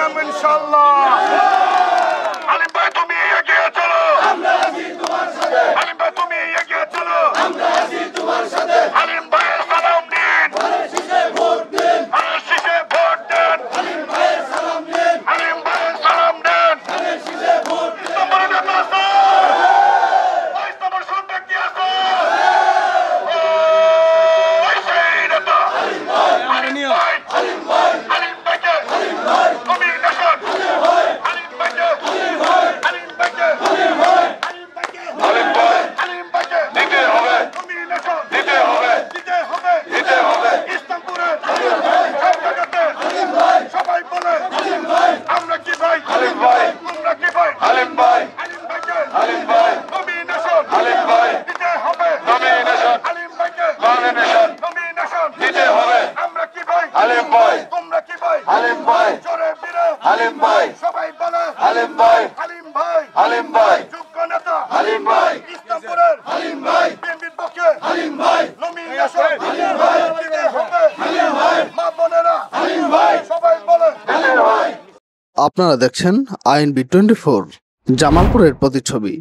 কামিয়াব ইনশাআল্লাহ। আলিম ভাই তুমি এগিয়ে চলো, আমরা আছি তোমার সাথে। আলিম ভাই তুমি এগিয়ে চলো, আমরা আছি তোমার সাথে। আলিম ভাইয়ের সালাম নিন, ধানের শীষে ভোট দিন, ধানের শীষে ভোট দিন। আলিম ভাইয়ের সালাম নিন, আলিম ভাইয়ের সালাম নিন, ধানের শীষে ভোট দিন। তোমার নেতা আছে, ওই তোমার সন্তান কি আছে? ওই সেই নেতা আলিম ভাই, আলিম ভাই, আলিম ভাই, আলিম ভাইকে, আলিম ভাই নমিনেশন, আলিম ভাই, আলিম ভাইকে, আলিম ভাই, আলিম ভাইকে, আলিম ভাই, আলিম ভাইকে, আলিম ভাই, আলিম ভাইকে দিতে হবে, নমিনেশন দিতে হবে, দিতে হবে, দিতে হবে। ইসলামপুরের আলিম ভাই, সব জায়গাতে আলিম ভাই, সবাই বলে আলিম ভাই, আমরা কি ভাই? আলিম ভাই, তোমরা কি ভাই? আলিম ভাই, আলিম ভাইকে, আলিম ভাই নমিনেশন, আলিম ভাই দিতে হবে, নমিনেশন, আলিম ভাইকে নমিনেশন, নমিনেশন দিতে হবে। আমরা কি ভাই? আলিম ভাই, তোমরা কি ভাই? আলিম ভাই, জোরে বীরে আলিম ভাই, সবাই বলে আলিম ভাই, আলিম ভাই, আলিম ভাই যোগ্য নেতা আলিম ভাই, ইসলামপুরের আলিম ভাই, বিএনপির পক্ষে আলিম ভাই, নমিনেশন আলিম ভাই দিতে হবে, আলিম ভাই, মা বোনেরা আলিম ভাই, সবাই বলে আলিম ভাই। আপনারা দেখছেন INB24 জামালপুরের প্রতিচ্ছবি।